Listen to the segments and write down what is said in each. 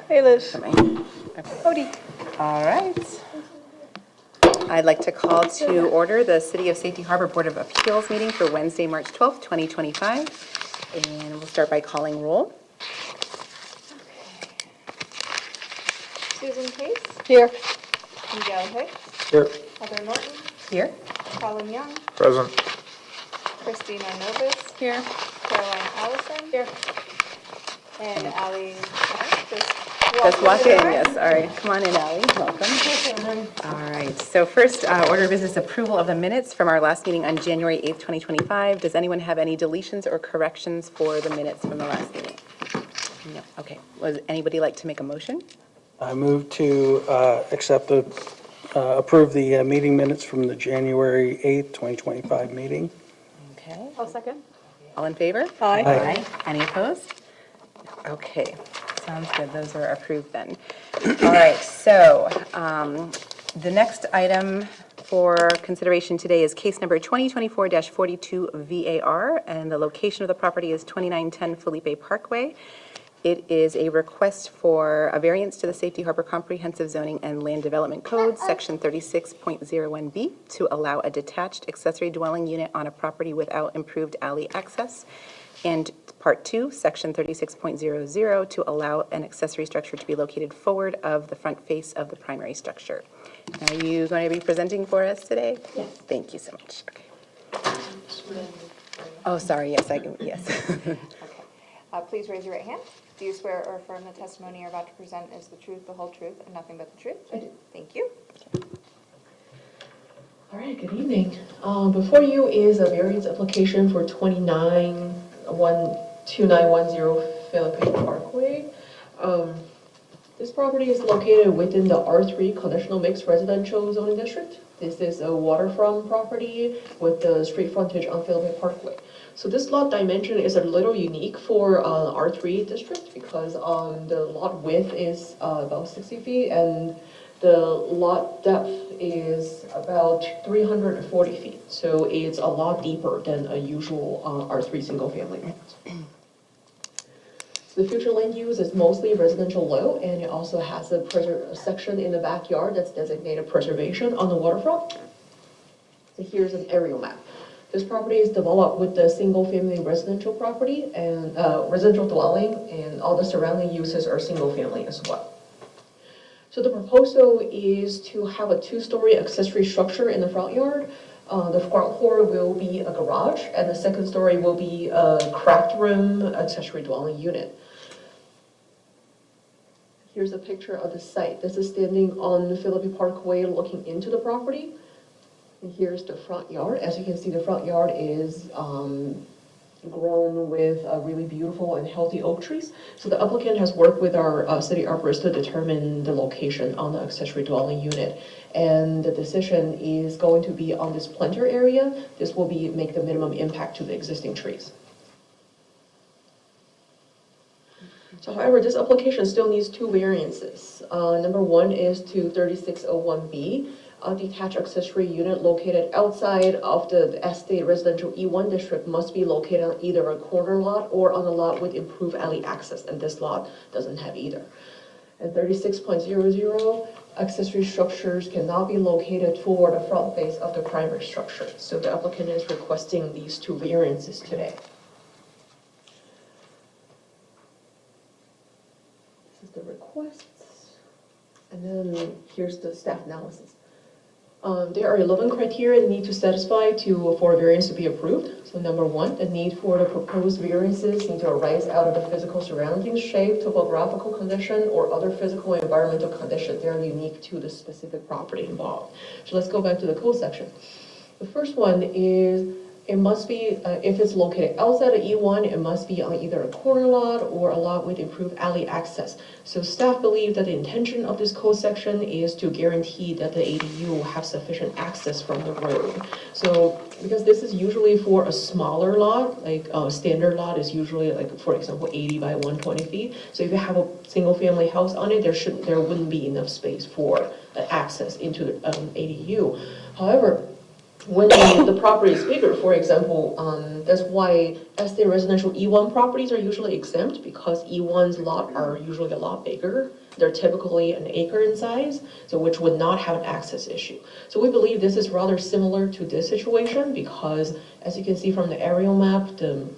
Hey, Liz. Okay. Odie. All right. I'd like to call to order the City of Safety Harbor Board of Appeals meeting for Wednesday, March 12th, 2025. And we'll start by calling roll. Susan Case, Here. Miguel Hicks, Here. Heather Norton, Here. Colin Young, Present. Christina Novus, Here. Caroline Allison. Here. And Ally, Just walk in, yes, all right. Come on in, Ally, welcome. All right, so first, order of business approval of the minutes from our last meeting on January 8th, 2025. Does anyone have any deletions or corrections for the minutes from the last meeting? No, okay. Would anybody like to make a motion? I move to approve the meeting minutes from the January 8th, 2025 meeting. Okay. I'll second. All in favor? Aye. Aye. Any opposed? Okay, sounds good. Those are approved then. All right, so the next item for consideration today is case number 2024-42 VAR, and the location of the property is 2910 Felipe Parkway. It is a request for a variance to the Safety Harbor Comprehensive Zoning and Land Development Code, Section 36.01B, to allow a detached accessory dwelling unit on a property without improved alley access. And Part 2, Section 36.00, to allow an accessory structure to be located forward of the front face of the primary structure. Are you going to be presenting for us today? Yes. Thank you so much. Okay. Oh, sorry, yes, I can, yes. Okay. Please raise your right hand. Do you swear or affirm the testimony you're about to present is the truth, the whole truth, and nothing but the truth? I do. Thank you. All right, good evening. Before you is a variance application for 2910 Philippine Parkway. This property is located within the R3 conditional mixed residential zoning district. This is a waterfront property with the street frontage on Philippine Parkway. So this lot dimension is a little unique for R3 district because the lot width is about 60 feet and the lot depth is about 340 feet. So it's a lot deeper than a usual R3 single family. So the future land use is mostly residential low, and it also has a section in the backyard that's designated preservation on the waterfront. So here's an aerial map. This property is developed with the single-family residential property and residential dwelling, and all the surrounding uses are single-family as well. So the proposal is to have a two-story accessory structure in the front yard. The front floor will be a garage, and the second story will be a craft room accessory dwelling unit. Here's a picture of the site. This is standing on Philippe Parkway looking into the property. And here's the front yard. As you can see, the front yard is grown with really beautiful and healthy oak trees. So the applicant has worked with our city arborist to determine the location on the accessory dwelling unit. And the decision is going to be on this planter area. This will make the minimum impact to the existing trees. So however, this application still needs two variances. Number one is to 3601B. A detached accessory unit located outside of the estate residential E1 district must be located on either a corner lot or on a lot with improved alley access, and this lot doesn't have either. And 36.00, accessory structures cannot be located toward the front face of the primary structure. So the applicant is requesting these two variances today. This is the requests, and then here's the staff analysis. There are 11 criteria that need to satisfy for a variance to be approved. So number one, the need for the proposed variances need to arise out of the physical surroundings, shape, topographical condition, or other physical and environmental conditions. They are unique to the specific property involved. So let's go back to the code section. The first one is it must be, if it's located outside of E1, it must be on either a corner lot or a lot with improved alley access. So staff believe that the intention of this code section is to guarantee that the ADU will have sufficient access from the road. So because this is usually for a smaller lot, like a standard lot is usually like, for example, 80 by 120 feet. So if you have a single family house on it, there wouldn't be enough space for access into the ADU. However, when the property is bigger, for example, that's why estate residential E1 properties are usually exempt, because E1's lot are usually a lot bigger. They're typically an acre in size, so which would not have an access issue. So we believe this is rather similar to this situation, because as you can see from the aerial map, the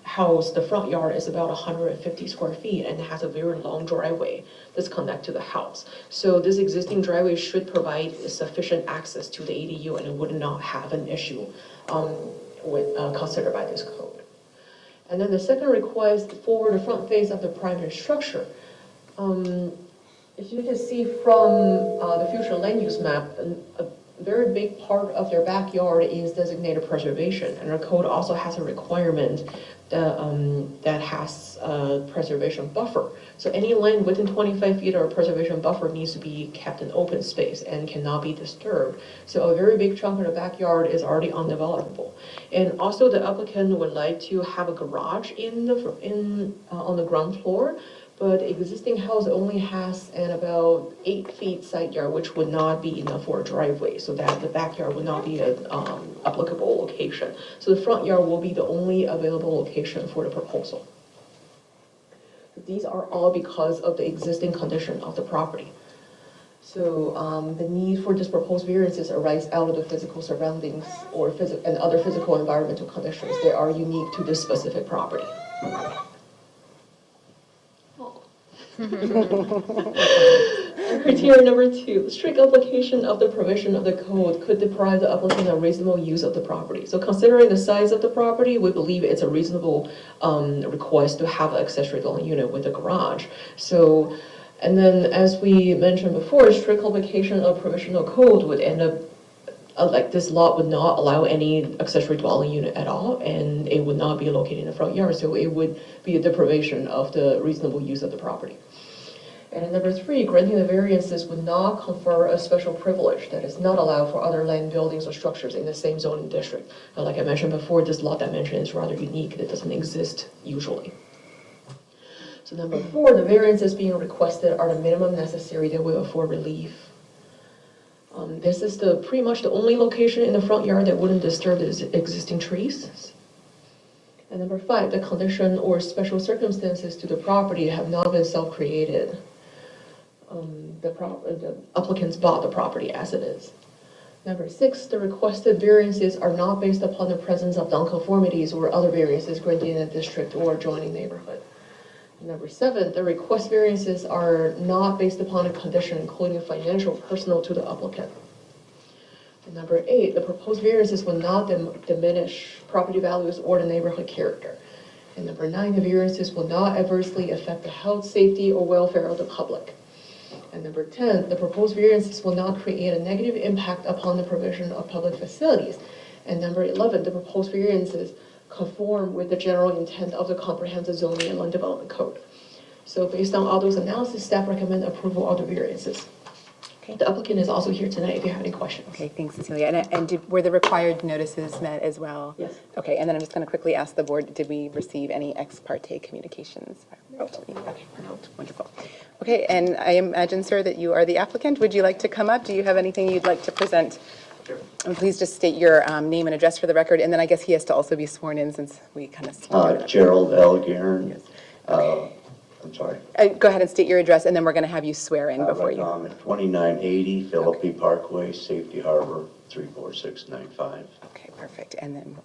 house, the front yard is about 150 square feet and has a very long driveway that's connected to the house. So this existing driveway should provide sufficient access to the ADU, and it would not have an issue considered by this code. And then the second request for the front face of the primary structure. If you can see from the future land use map, a very big part of their backyard is designated preservation, and our code also has a requirement that has a preservation buffer. So any land within 25 feet of a preservation buffer needs to be kept in open space and cannot be disturbed. So a very big chunk of the backyard is already undevelopable. And also the applicant would like to have a garage on the ground floor, but the existing house only has an about 8 feet side yard, which would not be enough for a driveway, so that the backyard would not be an applicable location. So the front yard will be the only available location for the proposal. These are all because of the existing condition of the property. So the need for this proposed variances arise out of the physical surroundings and other physical environmental conditions that are unique to this specific property. Criteria number 2, strict application of the provision of the code could deprive the applicant of reasonable use of the property. So considering the size of the property, we believe it's a reasonable request to have an accessory dwelling unit with a garage. So, and then as we mentioned before, strict application of provisional code would end up like this lot would not allow any accessory dwelling unit at all, and it would not be located in the front yard, so it would be a deprivation of the reasonable use of the property. And number 3, granting the variances would not confer a special privilege that is not allowed for other land, buildings, or structures in the same zoning district. And like I mentioned before, this lot dimension is rather unique. It doesn't exist usually. So number 4, the variances being requested are the minimum necessary that will afford relief. This is pretty much the only location in the front yard that wouldn't disturb the existing trees. And number 5, the condition or special circumstances to the property have not been self-created. The applicants bought the property as it is. Number 6, the requested variances are not based upon the presence of nonconformities or other variances granted in a district or adjoining neighborhood. Number 7, the request variances are not based upon a condition including financial personal to the applicant. And number 8, the proposed variances will not diminish property values or the neighborhood character. And number 9, the variances will not adversely affect the health, safety, or welfare of the public. And number 10, the proposed variances will not create a negative impact upon the provision of public facilities. And number 11, the proposed variances conform with the general intent of the Comprehensive Zoning and Land Development Code. So based on all those analysis, staff recommend approval of the variances. Okay. The applicant is also here tonight if you have any questions. Okay, thanks, Cecilia. And were the required notices met as well? Yes. Okay, and then I'm just going to quickly ask the board, did we receive any ex parte communications? Okay, wonderful. Okay, and I imagine, sir, that you are the applicant. Would you like to come up? Do you have anything you'd like to present? Sure. And please just state your name and address for the record, and then I guess he has to also be sworn in since we kind of... Gerald L. Guerin. Yes. I'm sorry. Go ahead and state your address, and then we're going to have you swear in before you... I'm at 2980 Philippi Parkway, Safety Harbor, 34695. Okay, perfect. And then...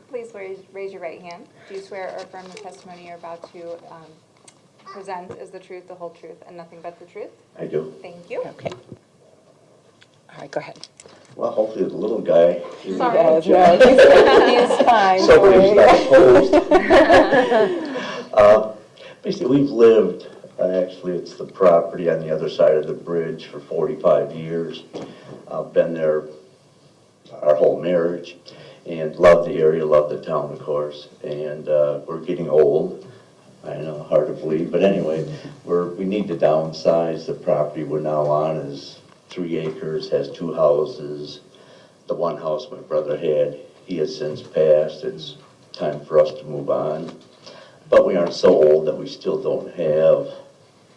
Please raise your right hand. Do you swear or affirm the testimony you're about to present is the truth, the whole truth, and nothing but the truth? I do. Thank you. Okay. All right, go ahead. Well, hopefully the little guy. He's fine. Somebody's not opposed. Basically, we've lived, actually, it's the property on the other side of the bridge for 45 years. I've been there our whole marriage and love the area, love the town, of course. And we're getting old. I know, hard to believe, but anyway, we need to downsize. The property we're now on is 3 acres, has 2 houses. The one house my brother had, he has since passed. It's time for us to move on. But we aren't so old that we still don't have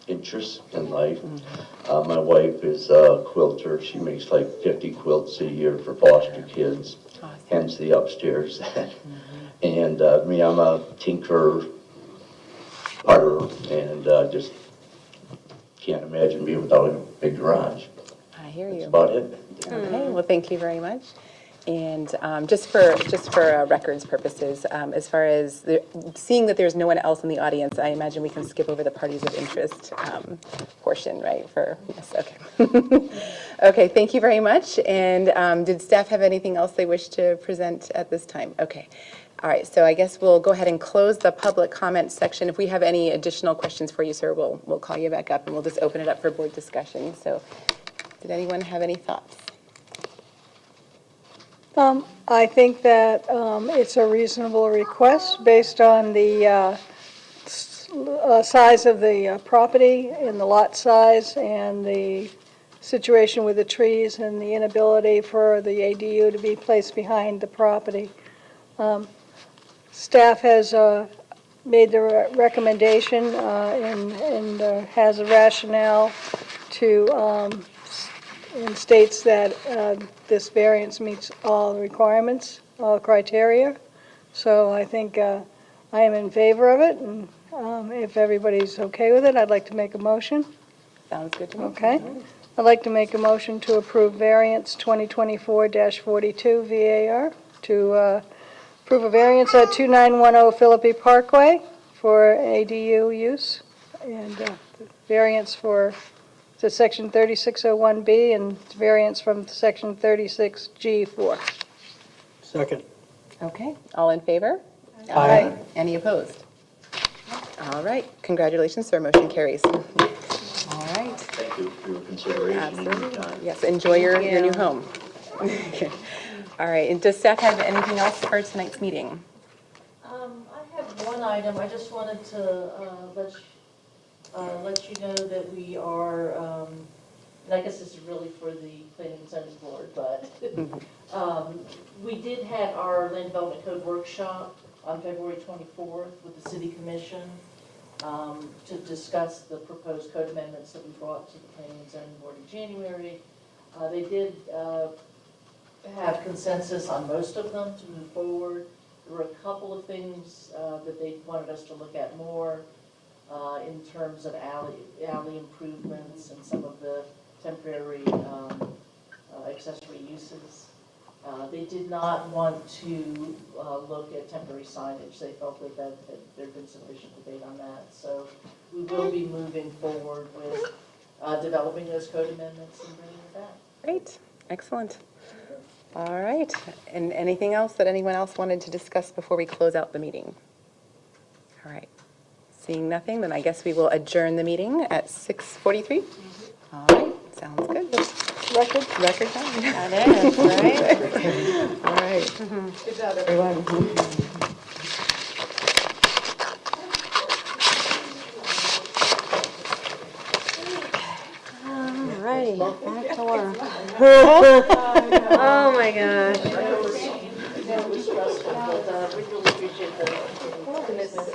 interests in life. My wife is a quilter. She makes like 50 quilts a year for foster kids, hence the upstairs. And me, I'm a tinkerer, putter, and just can't imagine being without a big garage. I hear That's you. about it. Okay, well, thank you very much. And just for records purposes, as far as seeing that there's no one else in the audience, I imagine we can skip over the parties of interest portion, right? Yes, okay. Okay, thank you very much. And did staff have anything else they wish to present at this time? Okay. All right, so I guess we'll go ahead and close the public comment section. If we have any additional questions for you, sir, we'll call you back up and we'll just open it up for board discussion. So did anyone have any thoughts? I think that it's a reasonable request based on the size of the property and the lot size and the situation with the trees and the inability for the ADU to be placed behind the property. Staff has made the recommendation and has a rationale to and states that this variance meets all requirements, all criteria. So I think I am in favor of it, and if everybody's okay with it, I'd like to make a motion. Sounds good to me. Okay. I'd like to make a motion to approve variance 2024-42 VAR, to approve a variance at 2910 Philippi Parkway for ADU use, and variance for to section 3601B and variance from section 36G4. Second. Okay, all in favor? Aye. Any opposed? All right, congratulations, sir, motion carries. All right, Thank you for your consideration and your absolutely. time. Yes, enjoy your new home. All right, and does staff have anything else for tonight's meeting? I have one item. I just wanted to let you know that we are, and I guess this is really for the Planning and Zoning Board, but we did have our Land Development Code workshop on February 24th with the City Commission to discuss the proposed code amendments that we brought to the Planning and Zoning Board in January. They did have consensus on most of them to move forward. There were a couple of things that they wanted us to look at more in terms of alley improvements and some of the temporary accessory uses. They did not want to look at temporary signage. They felt that there'd been sufficient debate on that. So we will be moving forward with developing those code amendments and bringing it back. Great, excellent. All right, and anything else that anyone else wanted to discuss before we close out the meeting? All right, seeing nothing, then I guess we will adjourn the meeting at 6:43. All right, sounds good. Record time. That is, right? All right. Good job, Everyone. Alrighty, back to work. Oh my gosh. It was stressful, but we really appreciate the commitment.